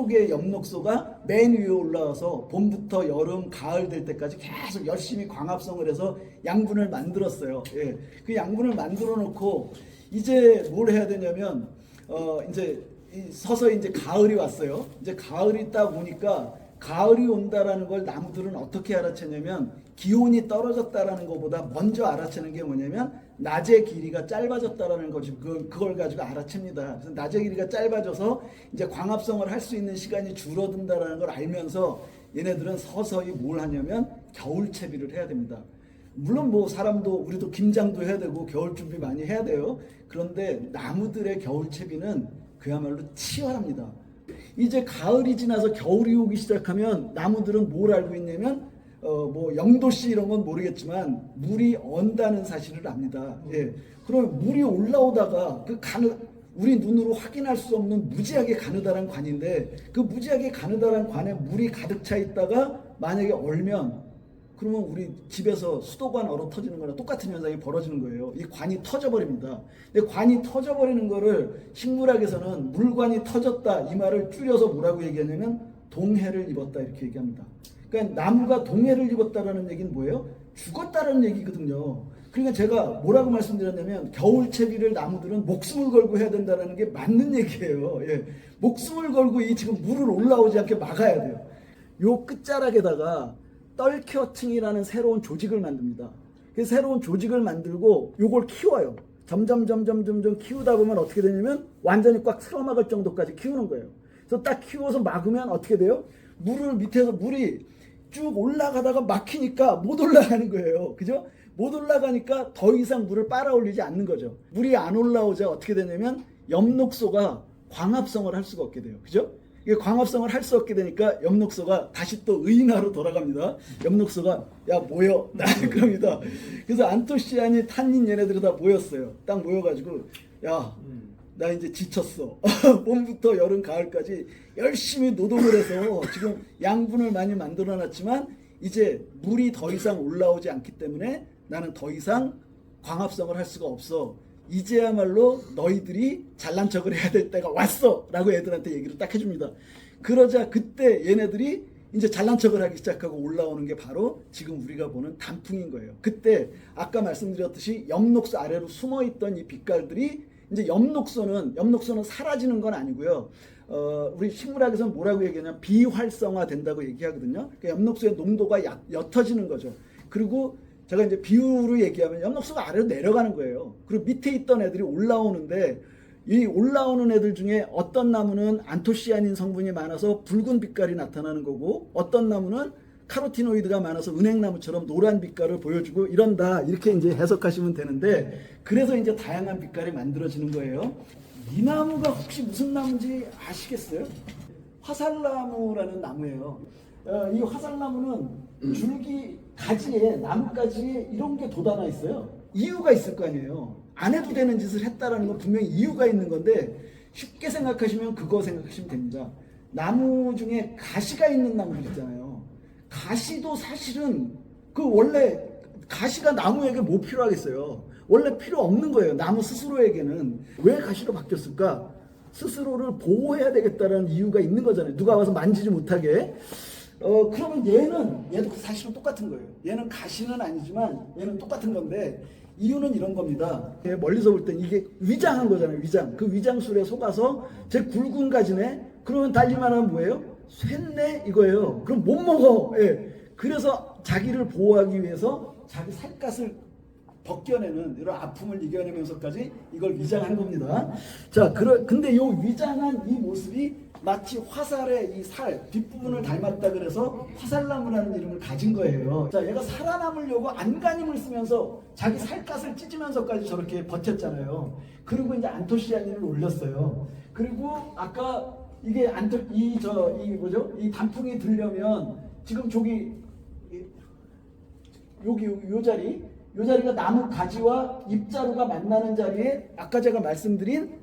속의 엽록소가 맨 위에 올라와서 봄부터 여름, 가을 될 때까지 계속 열심히 광합성을 해서 양분을 만들었어요. 예. 그 양분을 만들어 놓고 이제 뭘 해야 되냐면 이제 서서히 이제 가을이 왔어요. 이제 가을이 딱 오니까 가을이 온다라는 걸 나무들은 어떻게 알아채냐면 기온이 떨어졌다라는 것보다 먼저 알아채는 게 뭐냐면 낮의 길이가 짧아졌다라는 거지. 그걸 가지고 알아챕니다. 그래서 낮의 길이가 짧아져서 이제 광합성을 할 수 있는 시간이 줄어든다라는 걸 알면서 얘네들은 서서히 뭘 하냐면 겨울 채비를 해야 됩니다. 물론 뭐 사람도 우리도 김장도 해야 되고 겨울 준비 많이 해야 돼요. 그런데 나무들의 겨울 채비는 그야말로 치열합니다. 이제 가을이 지나서 겨울이 오기 시작하면 나무들은 뭘 알고 있냐면 뭐 0도씨 이런 건 모르겠지만 물이 언다는 사실을 압니다. 예. 그럼 물이 올라오다가 그 우리 눈으로 확인할 수 없는 무지하게 가느다란 관인데 그 무지하게 가느다란 관에 물이 가득 차 있다가 만약에 얼면 그러면 우리 집에서 수도관 얼어 터지는 거랑 똑같은 현상이 벌어지는 거예요. 이 관이 터져버립니다. 근데 관이 터져버리는 거를 식물학에서는 물관이 터졌다 이 말을 줄여서 뭐라고 얘기하냐면 동해를 입었다 이렇게 얘기합니다. 그러니까 나무가 동해를 입었다라는 얘기는 뭐예요? 죽었다라는 얘기거든요. 그러니까 제가 뭐라고 말씀드렸냐면 겨울 채비를 나무들은 목숨을 걸고 해야 된다는 게 맞는 얘기예요. 예. 목숨을 걸고 이 지금 물을 올라오지 않게 막아야 돼요. 요 끝자락에다가 떨켜층이라는 새로운 조직을 만듭니다. 그 새로운 조직을 만들고 요걸 키워요. 점점 키우다 보면 어떻게 되냐면 완전히 꽉 틀어막을 정도까지 키우는 거예요. 그래서 딱 키워서 막으면 어떻게 돼요? 밑에서 물이 쭉 올라가다가 막히니까 못 올라가는 거예요. 그죠? 못 올라가니까 더 이상 물을 빨아올리지 않는 거죠. 물이 안 올라오자 어떻게 되냐면 엽록소가 광합성을 할 수가 없게 돼요. 그죠? 이게 광합성을 할 수 없게 되니까 엽록소가 다시 또 의인화로 돌아갑니다. 엽록소가 야 모여 그럽니다. 그래서 안토시아닌, 탄닌 얘네들이 다 모였어요. 딱 모여가지고 야 나 이제 지쳤어. 봄부터 여름 가을까지 열심히 노동을 해서 지금 양분을 많이 만들어 놨지만 이제 물이 더 이상 올라오지 않기 때문에 나는 더 이상 광합성을 할 수가 없어. 이제야말로 너희들이 잘난 척을 해야 될 때가 왔어 라고 애들한테 얘기를 딱 해줍니다. 그러자 그때 얘네들이 이제 잘난 척을 하기 시작하고 올라오는 게 바로 지금 우리가 보는 단풍인 거예요. 그때 아까 말씀드렸듯이 엽록소 아래로 숨어있던 이 빛깔들이 이제 엽록소는 사라지는 건 아니고요. 우리 식물학에서는 뭐라고 얘기하냐면 비활성화 된다고 얘기하거든요. 그러니까 엽록소의 농도가 옅어지는 거죠. 그리고 제가 이제 비유로 얘기하면 엽록소가 아래로 내려가는 거예요. 그리고 밑에 있던 애들이 올라오는데 이 올라오는 애들 중에 어떤 나무는 안토시아닌 성분이 많아서 붉은 빛깔이 나타나는 거고 어떤 나무는 카로티노이드가 많아서 은행나무처럼 노란 빛깔을 보여주고 이런다 이렇게 이제 해석하시면 되는데 그래서 이제 다양한 빛깔이 만들어지는 거예요. 이 나무가 혹시 무슨 나무인지 아시겠어요? 화살나무라는 나무예요. 이 화살나무는 줄기 가지에 나뭇가지에 이런 게 돋아나 있어요. 이유가 있을 거 아니에요. 안 해도 되는 짓을 했다라는 건 분명히 이유가 있는 건데 쉽게 생각하시면 그거 생각하시면 됩니다. 나무 중에 가시가 있는 나무들 있잖아요. 가시도 사실은 원래 가시가 나무에게 뭐 필요하겠어요. 원래 필요 없는 거예요. 나무 스스로에게는. 왜 가시로 바뀌었을까? 스스로를 보호해야 되겠다는 이유가 있는 거잖아요. 누가 와서 만지지 못하게. 그러면 얘도 사실은 똑같은 거예요. 얘는 가시는 아니지만 얘는 똑같은 건데 이유는 이런 겁니다. 멀리서 볼 땐 이게 위장한 거잖아요. 위장. 그 위장술에 속아서 제 굵은 가지네. 그러면 달리만 하면 뭐예요? 쇳네 이거예요. 그럼 못 먹어. 예. 그래서 자기를 보호하기 위해서 자기 살갗을 벗겨내는 이런 아픔을 이겨내면서까지 이걸 위장한 겁니다. 자, 근데 이 위장한 이 모습이 마치 화살의 이 뒷부분을 닮았다 그래서 화살나무라는 이름을 가진 거예요. 자, 얘가 살아남으려고 안간힘을 쓰면서 자기 살갗을 찢으면서까지 저렇게 버텼잖아요. 그리고 이제 안토시아닌을 올렸어요. 그리고 아까 이게 이 단풍이 들려면 지금 요 자리가 나무 가지와 잎자루가 만나는 자리에 아까 제가 말씀드린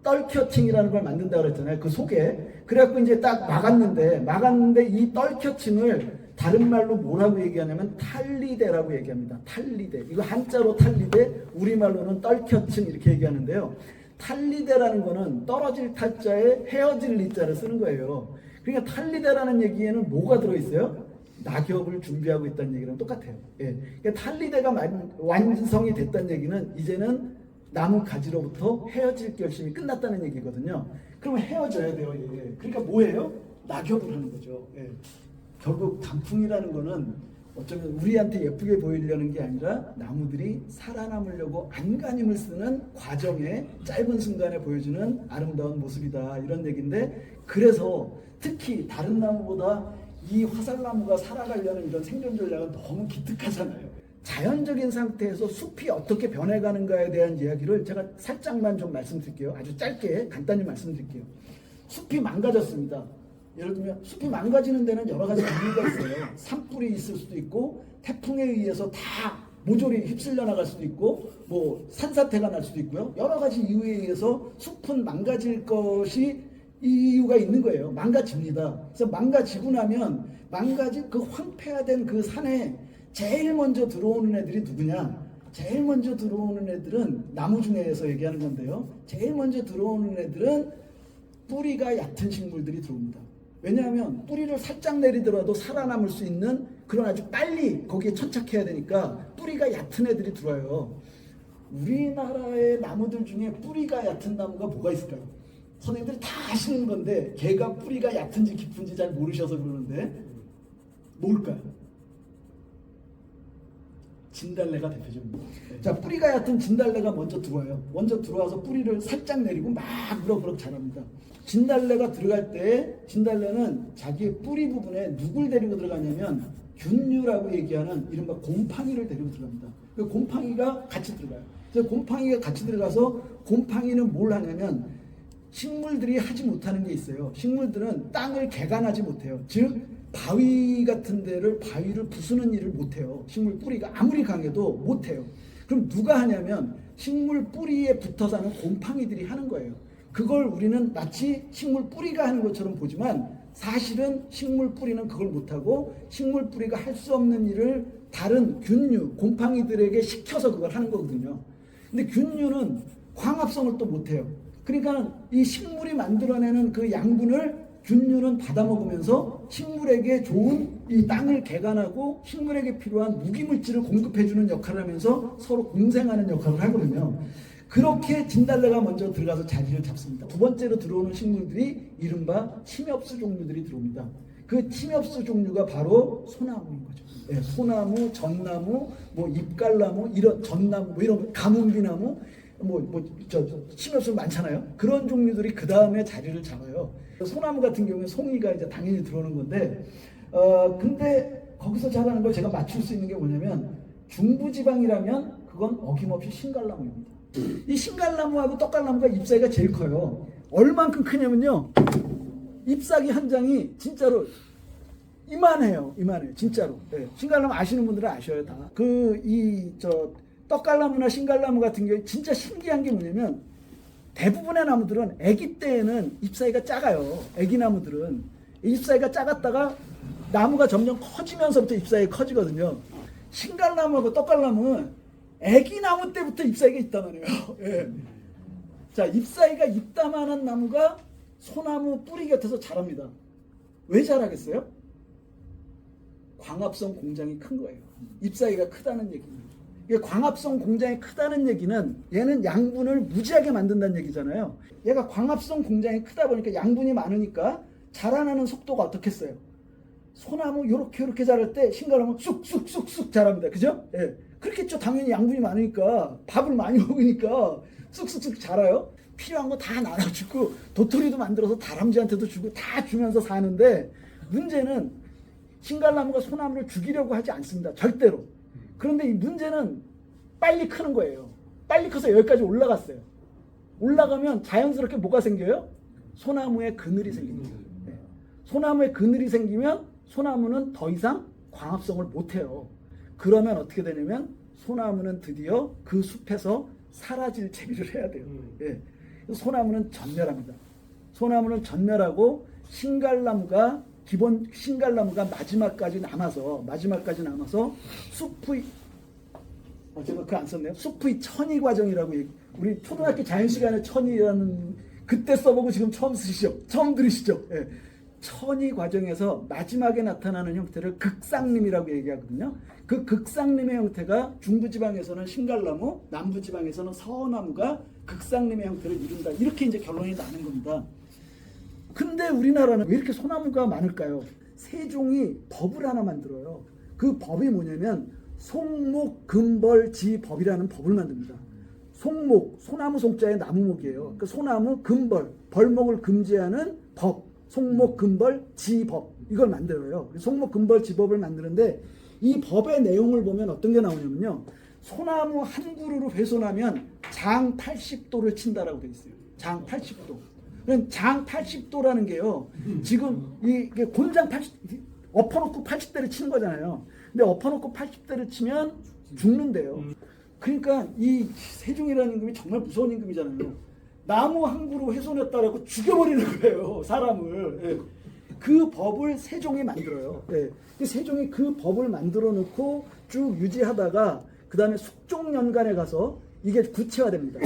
떨켜층이라는 걸 만든다고 그랬잖아요. 그 속에. 그래갖고 이제 딱 막았는데 이 떨켜층을 다른 말로 뭐라고 얘기하냐면 탈리대라고 얘기합니다. 탈리대. 이거 한자로 탈리대, 우리말로는 떨켜층 이렇게 얘기하는데요. 탈리대라는 거는 떨어질 탈자에 헤어질 리자를 쓰는 거예요. 그러니까 탈리대라는 얘기에는 뭐가 들어있어요? 낙엽을 준비하고 있다는 얘기랑 똑같아요. 예. 그러니까 탈리대가 완성이 됐다는 얘기는 이제는 나무 가지로부터 헤어질 결심이 끝났다는 얘기거든요. 그러면 헤어져야 돼요. 예. 그러니까 뭐예요? 낙엽을 하는 거죠. 예. 결국 단풍이라는 거는 어쩌면 우리한테 예쁘게 보이려는 게 아니라 나무들이 살아남으려고 안간힘을 쓰는 과정의 짧은 순간에 보여주는 아름다운 모습이다, 이런 얘기인데, 그래서 특히 다른 나무보다 이 화살나무가 살아가려는 이런 생존 전략은 너무 기특하잖아요. 자연적인 상태에서 숲이 어떻게 변해가는가에 대한 이야기를 제가 살짝만 좀 말씀드릴게요. 아주 짧게 간단히 말씀드릴게요. 숲이 망가졌습니다. 예를 들면 숲이 망가지는 데는 여러 가지 이유가 있어요. 산불이 있을 수도 있고, 태풍에 의해서 다 모조리 휩쓸려 나갈 수도 있고, 뭐 산사태가 날 수도 있고요. 여러 가지 이유에 의해서 숲은 망가질 것이 이유가 있는 거예요. 망가집니다. 그래서 망가지고 나면 망가진 그 황폐화된 그 산에 제일 먼저 들어오는 애들이 누구냐? 제일 먼저 들어오는 애들은 나무 중에서 얘기하는 건데요. 제일 먼저 들어오는 애들은 뿌리가 얕은 식물들이 들어옵니다. 왜냐하면 뿌리를 살짝 내리더라도 살아남을 수 있는 그런 아주 빨리 거기에 천착해야 되니까 뿌리가 얕은 애들이 들어와요. 우리나라의 나무들 중에 뿌리가 얕은 나무가 뭐가 있을까요? 선생님들이 다 아시는 건데 걔가 뿌리가 얕은지 깊은지 잘 모르셔서 그러는데 뭘까요? 진달래가 대표적입니다. 자, 뿌리가 얕은 진달래가 먼저 들어와요. 먼저 들어와서 뿌리를 살짝 내리고 막 우럭우럭 자랍니다. 진달래가 들어갈 때 진달래는 자기의 뿌리 부분에 누굴 데리고 들어가냐면 균류라고 얘기하는 이른바 곰팡이를 데리고 들어갑니다. 그 곰팡이가 같이 들어가요. 그래서 곰팡이가 같이 들어가서 곰팡이는 뭘 하냐면 식물들이 하지 못하는 게 있어요. 식물들은 땅을 개간하지 못해요. 즉 바위 같은 데를 바위를 부수는 일을 못해요. 식물 뿌리가 아무리 강해도 못해요. 그럼 누가 하냐면 식물 뿌리에 붙어 사는 곰팡이들이 하는 거예요. 그걸 우리는 마치 식물 뿌리가 하는 것처럼 보지만 사실은 식물 뿌리는 그걸 못하고 식물 뿌리가 할 수 없는 일을 다른 균류, 곰팡이들에게 시켜서 그걸 하는 거거든요. 근데 균류는 광합성을 또 못해요. 그러니까 이 식물이 만들어내는 그 양분을 균류는 받아먹으면서 식물에게 좋은 이 땅을 개간하고 식물에게 필요한 무기물질을 공급해주는 역할을 하면서 서로 공생하는 역할을 하거든요. 그렇게 진달래가 먼저 들어가서 자리를 잡습니다. 두 번째로 들어오는 식물들이 이른바 침엽수 종류들이 들어옵니다. 그 침엽수 종류가 바로 소나무인 거죠. 네, 소나무, 전나무, 뭐 잎갈나무, 이런 전나무, 뭐 이런 가뭄비나무, 침엽수 많잖아요. 그런 종류들이 그 다음에 자리를 잡아요. 소나무 같은 경우에 송이가 이제 당연히 들어오는 건데, 근데 거기서 자라는 걸 제가 맞출 수 있는 게 뭐냐면 중부지방이라면 그건 어김없이 신갈나무입니다. 이 신갈나무하고 떡갈나무가 잎사귀가 제일 커요. 얼만큼 크냐면요, 잎사귀 한 장이 진짜로 이만해요. 이만해요. 진짜로. 네. 신갈나무 아시는 분들은 아셔요, 다. 떡갈나무나 신갈나무 같은 경우에 진짜 신기한 게 뭐냐면 대부분의 나무들은 아기 때에는 잎사귀가 작아요. 아기 나무들은 잎사귀가 작았다가 나무가 점점 커지면서부터 잎사귀가 커지거든요. 신갈나무하고 떡갈나무는 아기 나무 때부터 잎사귀가 있단 말이에요. 예. 자, 잎사귀가 있다만한 나무가 소나무 뿌리 곁에서 자랍니다. 왜 자라겠어요? 광합성 공장이 큰 거예요. 잎사귀가 크다는 얘기입니다. 광합성 공장이 크다는 얘기는 얘는 양분을 무지하게 만든다는 얘기잖아요. 얘가 광합성 공장이 크다 보니까 양분이 많으니까 자라나는 속도가 어떻겠어요? 소나무 요렇게 자랄 때 신갈나무 쑥쑥쑥쑥 자랍니다. 그죠? 예. 그렇겠죠. 당연히 양분이 많으니까, 밥을 많이 먹으니까 쑥쑥쑥 자라요. 필요한 거 다 나눠주고 도토리도 만들어서 다람쥐한테도 주고 다 주면서 사는데, 문제는 신갈나무가 소나무를 죽이려고 하지 않습니다. 절대로. 그런데 이 문제는 빨리 크는 거예요. 빨리 커서 여기까지 올라갔어요. 올라가면 자연스럽게 뭐가 생겨요? 소나무에 그늘이 생깁니다. 네. 소나무에 그늘이 생기면 소나무는 더 이상 광합성을 못해요. 그러면 어떻게 되냐면 소나무는 드디어 그 숲에서 사라질 재기를 해야 돼요. 네. 소나무는 전멸합니다. 소나무는 전멸하고 신갈나무가 마지막까지 남아서 숲의 제가 그거 안 썼네요. 숲의 천이 과정이라고 우리 초등학교 자연 시간에 천이라는 그때 써보고 지금 처음 쓰시죠? 처음 들으시죠? 예. 천이 과정에서 마지막에 나타나는 형태를 극상림이라고 얘기하거든요. 그 극상림의 형태가 중부지방에서는 신갈나무, 남부지방에서는 서나무가 극상림의 형태를 이룬다. 이렇게 이제 결론이 나는 겁니다. 근데 우리나라는 왜 이렇게 소나무가 많을까요? 세종이 법을 하나 만들어요. 그 법이 뭐냐면 송목금벌지법이라는 법을 만듭니다. 송목, 소나무 송자에 나무목이에요. 그 소나무, 금벌, 벌목을 금지하는 법, 송목금벌지법 이걸 만들어요. 송목금벌지법을 만드는데 이 법의 내용을 보면 어떤 게 나오냐면요. 소나무 한 그루로 훼손하면 장 80도를 친다라고 되어 있어요. 장 80도. 장 80도라는 게요. 지금 이게 곤장 80, 엎어놓고 80대를 치는 거잖아요. 근데 엎어놓고 80대를 치면 죽는데요. 그러니까 이 세종이라는 임금이 정말 무서운 임금이잖아요. 나무 한 그루 훼손했다라고 죽여버리는 거예요, 사람을. 예. 그 법을 세종이 만들어요. 예. 세종이 그 법을 만들어 놓고 쭉 유지하다가 그 다음에 숙종연간에 가서 이게 구체화됩니다.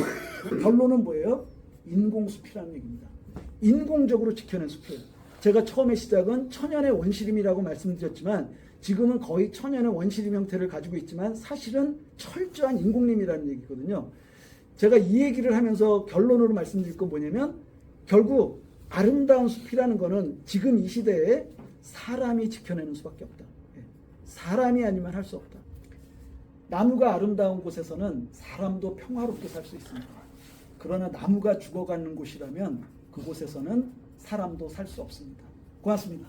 결론은 뭐예요? 인공숲이라는 얘기입니다. 인공적으로 지켜낸 숲이에요. 제가 처음에 시작은 천연의 원시림이라고 말씀드렸지만 지금은 거의 천연의 원시림 형태를 가지고 있지만 사실은 철저한 인공림이라는 얘기거든요. 제가 이 얘기를 하면서 결론으로 말씀드릴 건 뭐냐면 결국 아름다운 숲이라는 거는 지금 이 시대에 사람이 지켜내는 수밖에 없다. 사람이 아니면 할 수 없다. 나무가 아름다운 곳에서는 사람도 평화롭게 살 수 있습니다. 그러나 나무가 죽어가는 곳이라면 그곳에서는 사람도 살 수 없습니다. 고맙습니다.